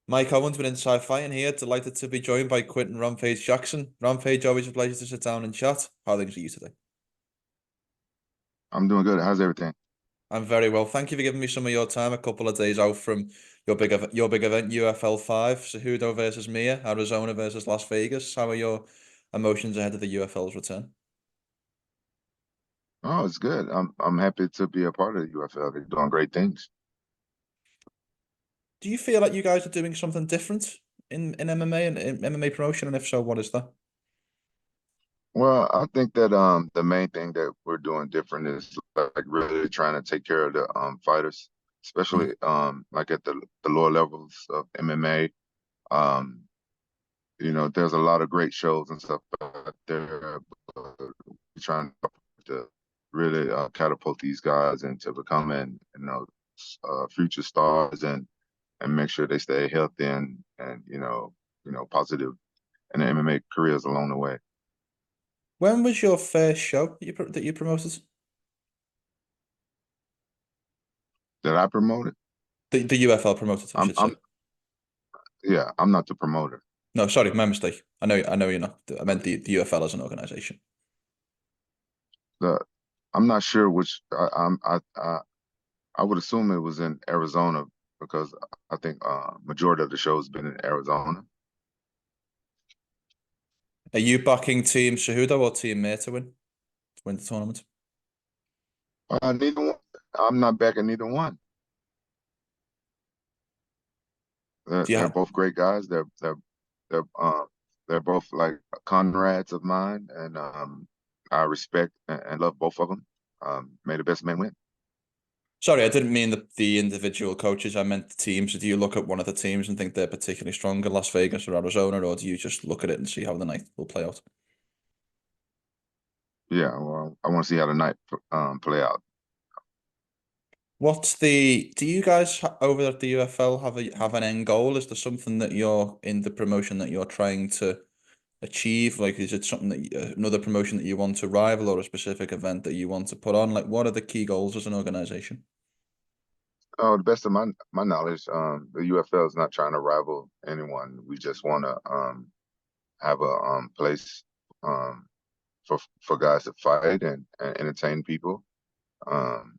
Mike Owens with Inside Fighting here. Delighted to be joined by Quinton Rampage Jackson. Rampage, always a pleasure to sit down and chat. How are things for you today? I'm doing good. How's everything? I'm very well. Thank you for giving me some of your time. A couple of days out from your big event, UFL 5, Cejudo versus Mia, Arizona versus Las Vegas. How are your emotions ahead of the UFL's return? Oh, it's good. I'm happy to be a part of the UFL. They're doing great things. Do you feel like you guys are doing something different in MMA and in MMA promotion? And if so, what is that? Well, I think that the main thing that we're doing different is like really trying to take care of the fighters, Mm. especially like at the lower levels of MMA. Um, there's a lot of great shows and stuff out there, but we're trying to really catapult these guys into becoming, future stars and make sure they stay healthy and positive in their MMA careers along the way. When was your first show that you promoted? That I promoted. The UFL promoted, I I'm should say. I'm yeah, I'm not the promoter. No, sorry, my mistake. I know you're not. I meant the UFL as an organization. The I'm not sure which I would assume it was in Arizona because I think majority of the show's been in Arizona. Are you backing Team Cejudo or Team Mir to win the tournament? Neither one. I'm not backing neither one. They're Do you they're ha both great guys. They're both like comrades of mine, and I respect and love both of them. May the best man win. Sorry, I didn't mean the individual coaches. I meant the teams. Do you look at one of the teams and think they're particularly strong in Las Vegas or Arizona, or do you just look at it and see how the night will play out? Yeah, well, I want to see how the night play out. Do you guys over at the UFL have an end goal? Is there something that you're in the promotion that you're trying to achieve? Like, is it something that another promotion that you want to rival or a specific event that you want to put on? Like, what are the key goals as an organization? Oh, the best of my knowledge, the UFL is not trying to rival anyone. We just want to have a place um, for guys to fight and entertain people. Um,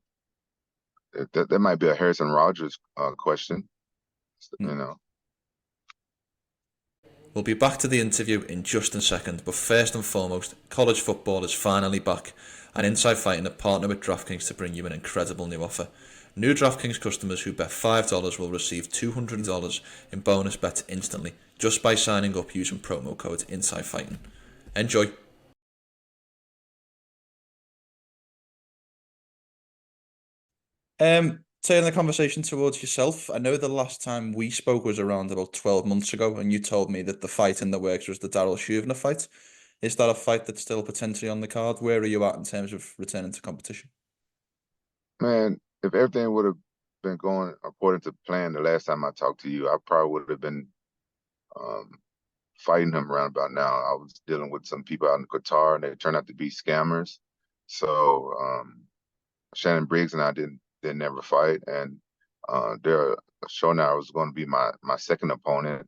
that might be a Harrison Rogers question, Hmm. you know. We'll be back to the interview in just a second, but first and foremost, college football is finally back, and Inside Fighting are partnered with DraftKings to bring you an incredible new offer. New DraftKings customers who bet $5 will receive $200 in bonus bets instantly just by signing up using promo code Inside Fighting. Enjoy. Turning the conversation towards yourself, I know the last time we spoke was around about 12 months ago, and you told me that the fight in the works was the Daryl Shuvner fight. Is that a fight that's still potentially on the card? Where are you at in terms of returning to competition? Man, if everything would have been going according to plan the last time I talked to you, I probably would have been um, fighting him around about now. I was dealing with some people out in Qatar, and they turned out to be scammers. So Shannon Briggs and I didn't ever fight, and there show now was going to be my second opponent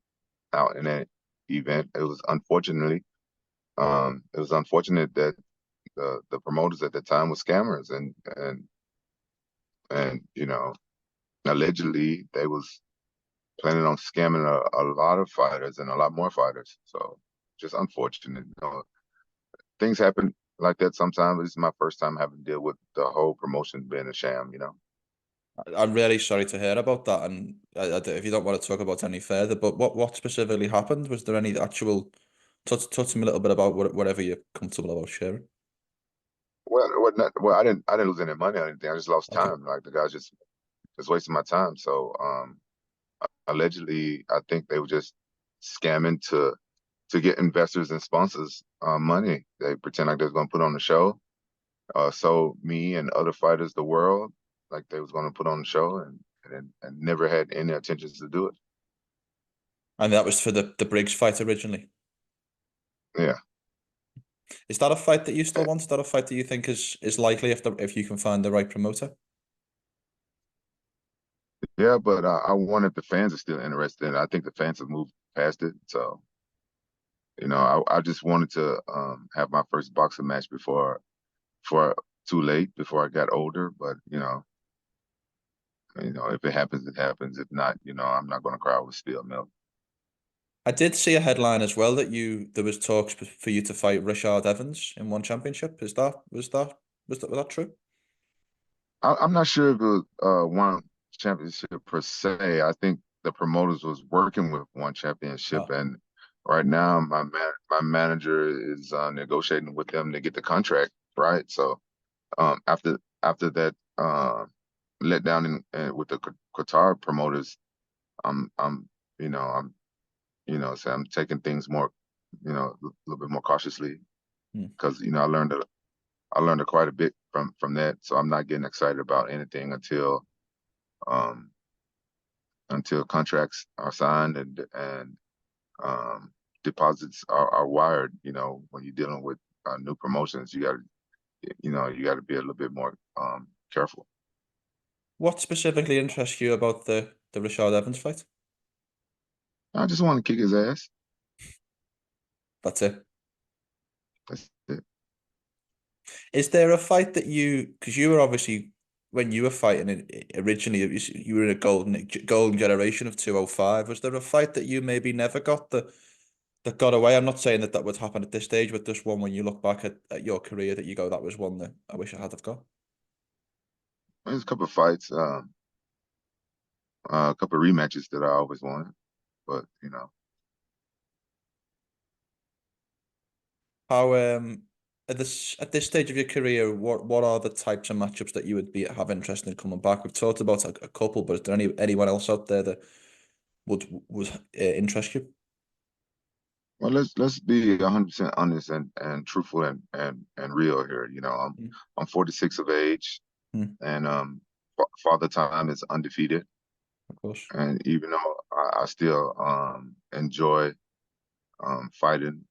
out in that event. It was unfortunate that the promoters at the time were scammers, and allegedly they was planning on scamming a lot of fighters and a lot more fighters. So just unfortunate. Things happen like that sometimes. This is my first time having to deal with the whole promotion being a sham. I'm really sorry to hear about that, and if you don't want to talk about it any further, but what specifically happened? Was there any actual touch me a little bit about whatever you're comfortable about sharing? Well, I didn't lose any money or anything. I just lost Okay. time. Like the guys just wasting my time. So allegedly, I think they were just scamming to get investors and sponsors money. They pretend like they was gonna put on the show. So me and other fighters the world like they was gonna put on the show and never had any intentions to do it. And that was for the Briggs fight originally. Yeah. Is that a fight that you still want? Is that a fight that you think is likely if you can find the right promoter? Yeah, but I wonder if the fans are still interested in it. I think the fans have moved past it. So, I just wanted to have my first boxing match before too late, before I got older. But, if it happens, it happens. If not, I'm not going to cry with spilled milk. I did see a headline as well that there was talks for you to fight Rashad Evans in one championship. Was that true? I'm not sure if it was one championship per se. I think the promoters was working with one championship, Oh, and right now my manager is negotiating with them to get the contract. Right, so after that letdown with the Qatar promoters, I'm so I'm taking things more, a little bit more cautiously hmm. because I learned quite a bit from that. So I'm not getting excited about anything um until contracts are signed and um deposits are wired. When you're dealing with new promotions, you got to be a little bit more careful. What specifically interests you about the Rashad Evans fight? I just want to kick his ass. That's it. That's it. Is there a fight that because you were obviously when you were fighting originally, you were in a golden generation of 205. Was there a fight that you maybe never got that got away? I'm not saying that would happen at this stage, but just one when you look back at your career that you go, that was one that I wish I had have got. There's a couple of fights, a couple of rematches that I always wanted, but How at this stage of your career, what are the types of matchups that you would have interest in coming back? We've talked about a couple, but is there anyone else out there that would interest you? well, let's be 100% honest and truthful and real here. I'm 46 of age, Mm, and Father Time is undefeated. of course. And even though I still enjoy fighting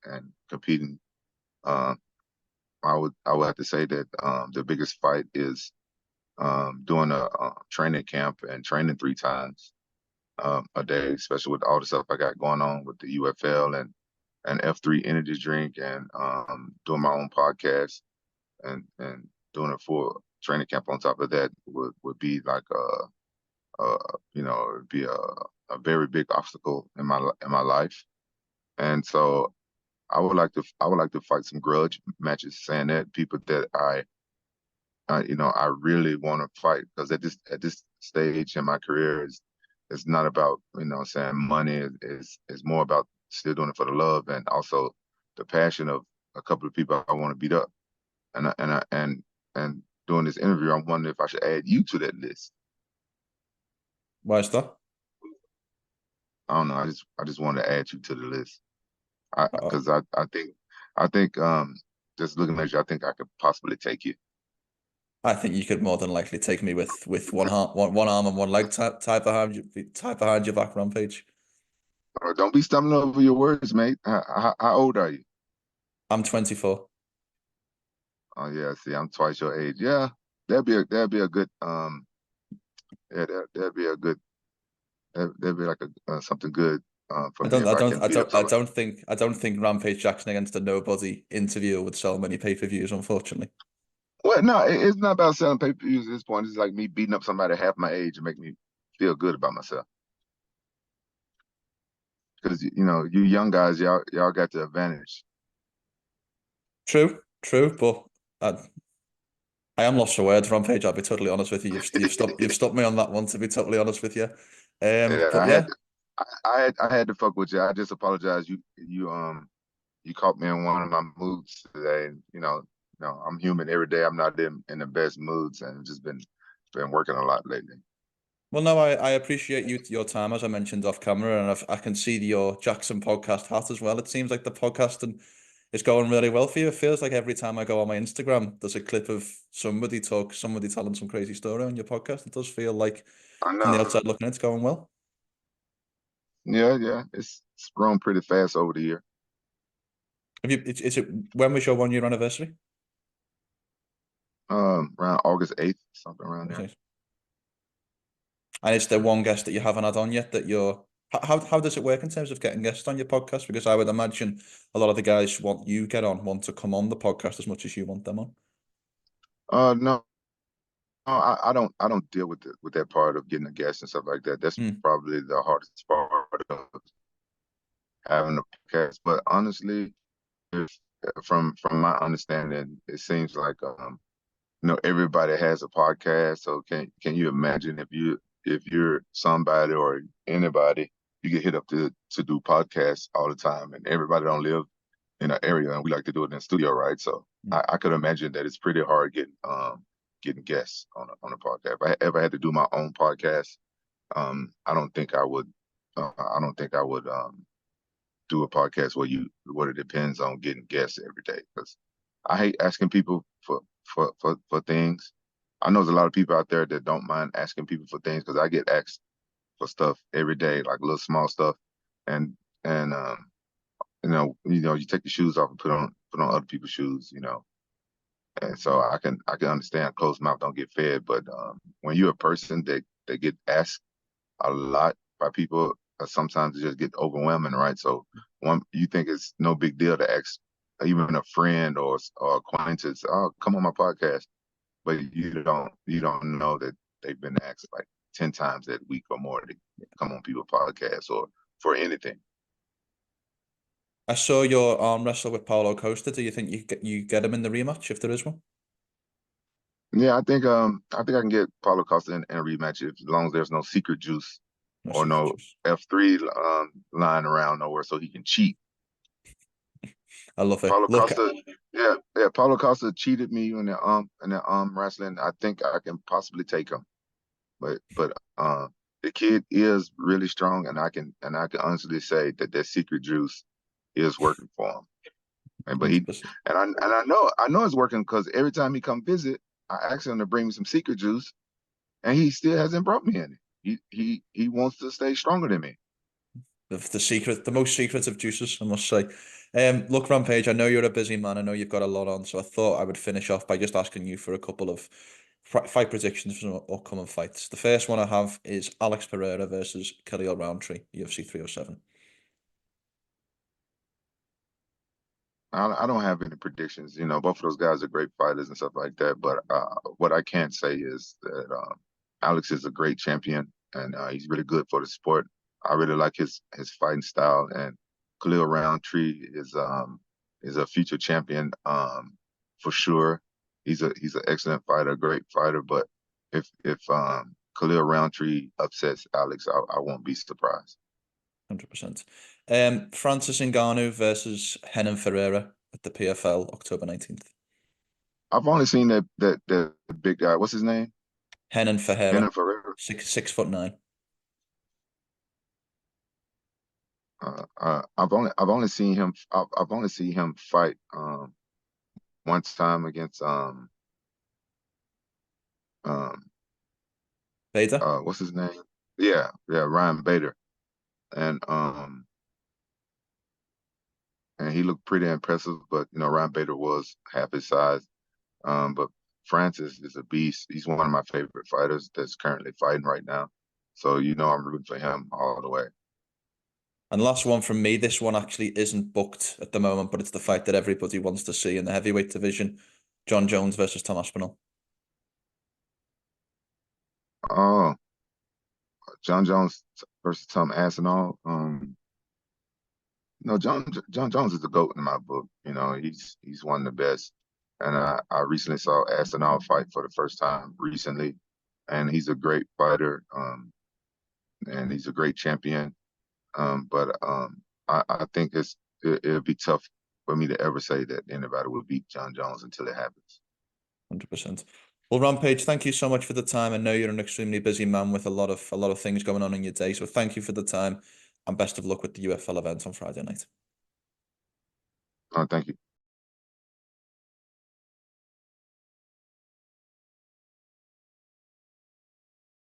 and competing, um, I would have to say that the biggest fight is doing a training camp and training 3 times a day, especially with all the stuff I got going on with the UFL and F3 energy drink and doing my own podcast and doing a full training camp on top of that would be like it'd be a very big obstacle in my life. And so I would like to fight some grudge matches, saying that people that I really want to fight because at this stage in my career is not about saying money is more about still doing it for the love and also the passion of a couple of people I want to beat up and doing this interview I'm wondering if I should add you to that list. Why is that? I don't know. I just wanted to add you to the list. I Uh, because I think just looking at you, I think I could possibly take you. I think you could more than likely take me with one arm and one leg tied behind your back, Rampage. Don't be stumbling over your words, mate. How old are you? I'm 24. Oh yeah, see, I'm twice your age. Yeah, that'd be a good yeah that'd be a good that'd be like something good for I me don't if I I don't can I beat up don't I somebody. don't think Rampage Jackson against a nobody interview would sell many pay-per-views, unfortunately. Well, no, it's not about selling pay-per-views at this point. It's like me beating up somebody half my age and make me feel good about myself. Because you young guys, y'all got the advantage. True, but I am lost for words, Rampage. I'll be totally honest with you. You've stopped me on that one. To be totally honest with you, Yeah, but yeah, I had to fuck with you. I just apologize. You caught me in one of my moods today. And, I'm human every day. I'm not in the best moods and just been working a lot lately. well, no, I appreciate your time as I mentioned off camera, and I can see your JAXXON podcast hat as well. It seems like the podcasting is going really well for you. It feels like every time I go on my Instagram, there's a clip of somebody telling some crazy story on your podcast. It does feel like I from the know. outside looking, it's going well. Yeah, yeah. It's grown pretty fast over the year. Is it when was your 1 year anniversary? Around August 8th, something around there. Okay. And is there one guest that you haven't had on yet that you're... How does it work in terms of getting guests on your podcast? Because I would imagine a lot of the guys want to come on the podcast as much as you want them on. No, I don't deal with that part of getting a guest and stuff like that. That's probably the hardest part of having a podcast. But honestly, if, from my understanding, it seems like everybody has a podcast. So can you imagine if you're somebody or anybody, you get hit up to do podcasts all the time, and everybody don't live in an area, and we like to do it in the studio, right? So I could imagine that it's pretty hard getting guests on a podcast. If I ever had to do my own podcast, I don't think I would. I don't think I would do a podcast where it depends on getting guests every day, because I hate asking people for things. I know there's a lot of people out there that don't mind asking people for things, because I get asked for stuff every day, like little small stuff, and you take the shoes off and put on other people's shoes, and so I can understand closed mouth don't get fed, but when you're a person that get asked a lot by people, sometimes it just get overwhelming, right? So you think it's no big deal to ask even a friend or acquaintance, oh, come on my podcast, but you don't know that they've been asked like 10 times that week or more to come on people's podcasts or for anything. I saw your arm wrestle with Paulo Costa. Do you think you get him in the rematch if there is one? Yeah, I think I can get Paulo Costa in a rematch, as long as there's no secret juice or no F3 lying around nowhere so he can cheat. I love it. Paulo Costa, yeah, Paulo Costa cheated me in the arm wrestling. I think I can possibly take him, but the kid is really strong, and I can honestly say that secret juice is working for him. But I know it's working, because every time he come visit, I ask him to bring me some secret juice, and he still hasn't brought me any. He wants to stay stronger than me. The most secret of juices, I must say. Look, Rampage, I know you're a busy man. I know you've got a lot on, so I thought I would finish off by just asking you for a couple of fight predictions for some upcoming fights. The first one I have is Alex Pereira versus Khalil Rountree, UFC 307. I don't have any predictions. Both of those guys are great fighters and stuff like that. But what I can say is that Alex is a great champion, and he's really good for the sport. I really like his fighting style, and Khalil Rountree is a future champion for sure. He's an excellent fighter, great fighter. But if Khalil Rountree upsets Alex, I won't be surprised. 100%. Francis Ngannou versus Renan Ferreira at the PFL, October 19th. I've only seen that big guy. What's his name? Renan Ferreira. Renan Ferreira. 6'9". I've only seen him. I've only seen him fight one time against Bader. What's his name? Yeah, Ryan Bader, and he looked pretty impressive. But Ryan Bader was half his size. But Francis is a beast. He's one of my favorite fighters that's currently fighting right now. So I'm rooting for him all the way. And last one from me. This one actually isn't booked at the moment, but it's the fight that everybody wants to see in the heavyweight division. Jon Jones versus Tom Aspinall. Oh, Jon Jones versus Tom Aspinall. No, Jon Jones is the GOAT in my book. He's one of the best. And I recently saw Aspinall fight for the first time recently, and he's a great fighter. And he's a great champion. But I think it'll be tough for me to ever say that anybody will beat Jon Jones until it happens. 100%. Well, Rampage, thank you so much for the time. I know you're an extremely busy man with a lot of things going on in your day. So thank you for the time, and best of luck with the UFL event on Friday night. Thank you.